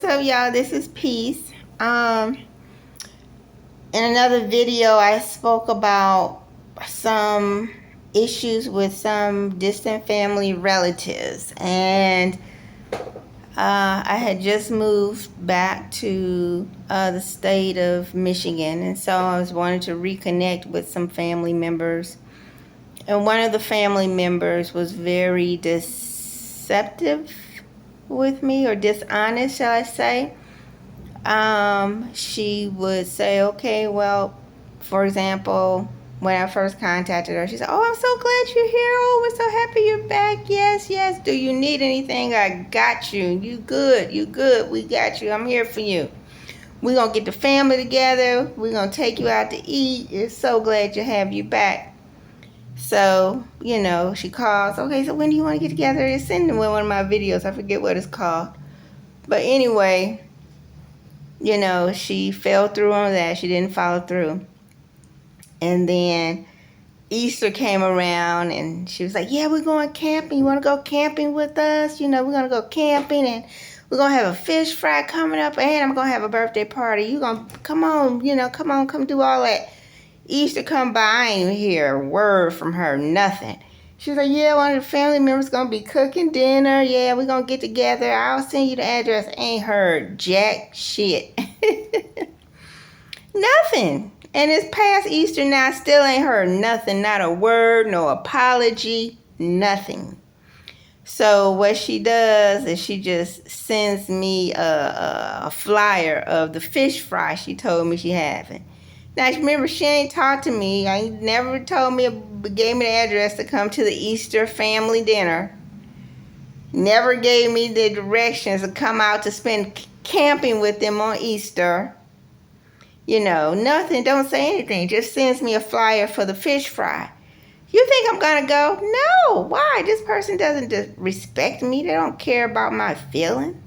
So y'all, this is Peace. In another video, I spoke about some issues with some distant family relatives, and I had just moved back to the state of Michigan, and so I was wanting to reconnect with some family members. And one of the family members was very deceptive with me, or dishonest, shall I say. She would say, okay, well, for example, when I first contacted her, she said, oh, I'm so glad you're here. Oh, we're so happy you're back. Yes, yes. Do you need anything? I got you. You good. You good. We got you. I'm here for you. We're going to get the family together. We're going to take you out to eat. It's so glad to have you back. So, she calls. Okay, so when do you want to get together? It's in one of my videos. I forget what it's called. But anyway, she fell through on that. She didn't follow through. And then Easter came around and she was like, yeah, we're going camping. You want to go camping with us? We're going to go camping and we're going to have a fish fry coming up and I'm going to have a birthday party. You going to come on, come do all that. Easter come by, I ain't even hear a word from her, nothing. She was like, yeah, one of the family members going to be cooking dinner. Yeah, we're going to get together. I'll send you the address. Ain't heard jack shit. Nothing. And it's past Easter now. Still ain't heard nothing. Not a word, no apology, nothing. So what she does is she just sends me a flyer of the fish fry she told me she having. Now remember, she ain't talked to me. I never told me, gave me the address to come to the Easter family dinner. Never gave me the directions to come out to spend camping with them on Easter. Nothing, don't say anything. Just sends me a flyer for the fish fry. You think I'm gonna go? No. Why? This person doesn't respect me. They don't care about my feelings.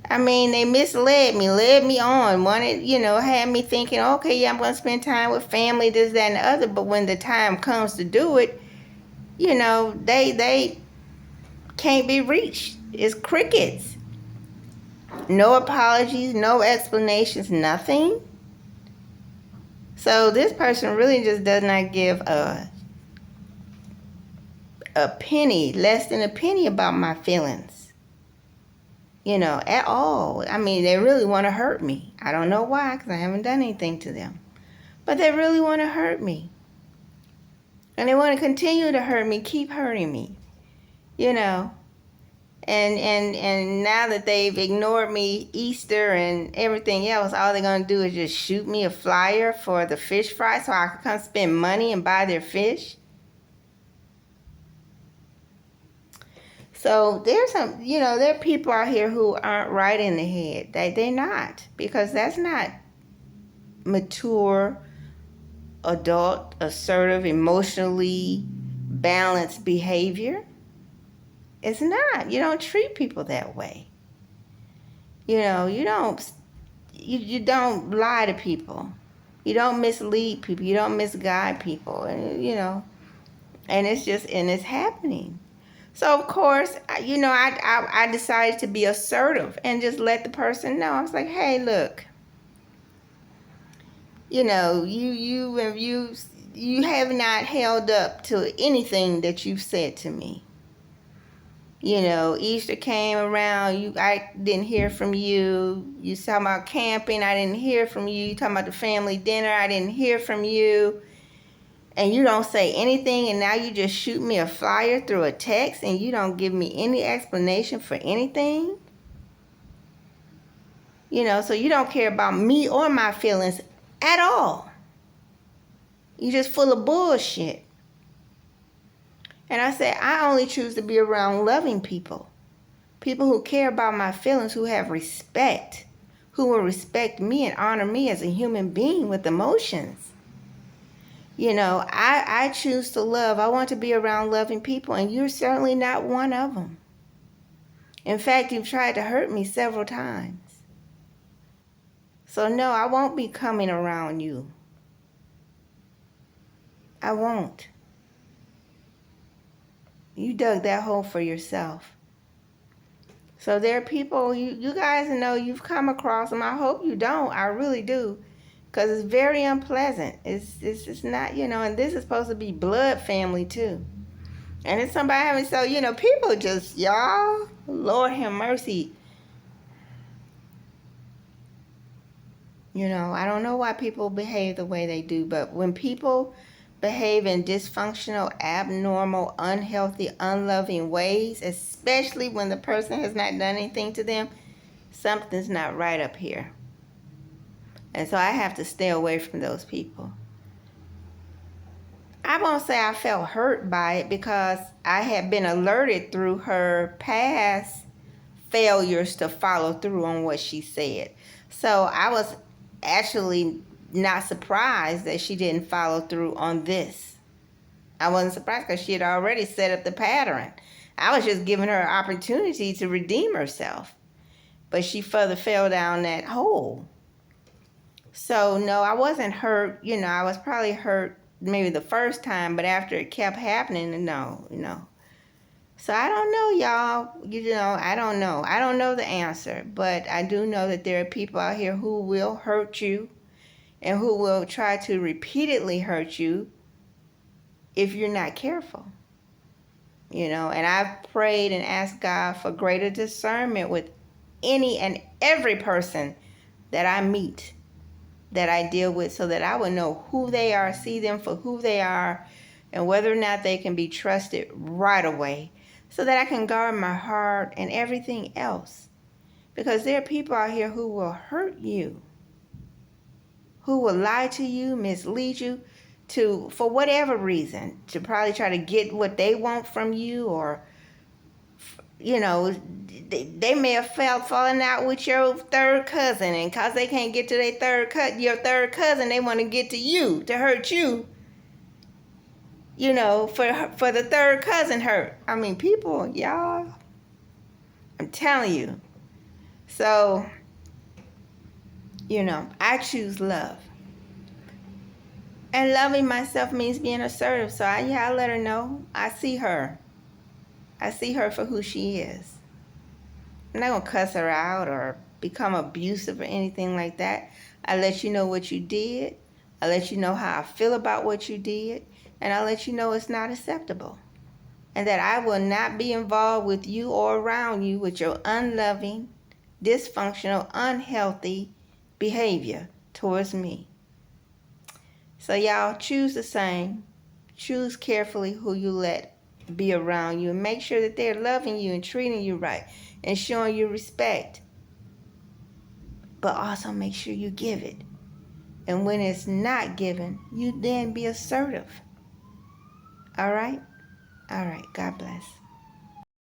I mean, they misled me, led me on, had me thinking, okay, yeah, I'm gonna spend time with family, this, that, and the other. But when the time comes to do it, they can't be reached. It's crickets. No apologies, no explanations, nothing. So this person really just does not give a penny, less than a penny about my feelings, at all. I mean, they really want to hurt me. I don't know why, because I haven't done anything to them. But they really want to hurt me. And they want to continue to hurt me, keep hurting me, you know. And now that they've ignored me Easter and everything else, all they're going to do is just shoot me a flyer for the fish fry so I can come spend money and buy their fish. So there's there are people out here who aren't right in the head. They're not, because that's not mature, adult, assertive, emotionally balanced behavior. It's not. You don't treat people that way. You don't lie to people. You don't mislead people. You don't misguide people. And it's happening. So of course, I decided to be assertive and just let the person know. I was like, hey, look, you have not held up to anything that you've said to me. Easter came around, I didn't hear from you. You talking about camping, I didn't hear from you. You talking about the family dinner, I didn't hear from you. And you don't say anything, and now you just shoot me a flyer through a text and you don't give me any explanation for anything. So you don't care about me or my feelings at all. You're just full of bullshit. And I said, I only choose to be around loving people. People who care about my feelings, who have respect, who will respect me and honor me as a human being with emotions. I choose to love. I want to be around loving people, and you're certainly not one of them. In fact, you've tried to hurt me several times. So no, I won't be coming around you. I won't. You dug that hole for yourself. So there are people, you guys know you've come across them. I hope you don't. I really do. Because it's very unpleasant. It's not, and this is supposed to be blood family too. And it's somebody having, so, people just, y'all, Lord have mercy. I don't know why people behave the way they do, but when people behave in dysfunctional, abnormal, unhealthy, unloving ways, especially when the person has not done anything to them, something's not right up here. And so I have to stay away from those people. I won't say I felt hurt by it because I had been alerted through her past failures to follow through on what she said. So I was actually not surprised that she didn't follow through on this. I wasn't surprised because she had already set up the pattern. I was just giving her an opportunity to redeem herself. But she further fell down that hole. So no, I wasn't hurt. I was probably hurt maybe the first time, but after it kept happening, no. So I don't know, y'all. I don't know. I don't know the answer, but I do know that there are people out here who will hurt you and who will try to repeatedly hurt you if you're not careful. And I've prayed and asked God for greater discernment with any and every person that I meet, that I deal with, so that I will know who they are, see them for who they are, and whether or not they can be trusted right away, so that I can guard my heart and everything else. Because there are people out here who will hurt you, who will lie to you, mislead you, for whatever reason, to probably try to get what they want from you, or they may have fallen out with your third cousin, and because they can't get to your third cousin, they want to get to you to hurt you. For the third cousin hurt. I mean, people, y'all, I'm telling you. So, I choose love. And loving myself means being assertive. So I let her know. I see her for who she is. I'm not going to cuss her out or become abusive or anything like that. I let you know what you did. I let you know how I feel about what you did. And I let you know it's not acceptable. And that I will not be involved with you or around you with your unloving, dysfunctional, unhealthy behavior towards me. So y'all, choose the same. Choose carefully who you let be around you, and make sure that they're loving you and treating you right and showing you respect. But also make sure you give it. And when it's not given, you then be assertive. All right? All right. God bless.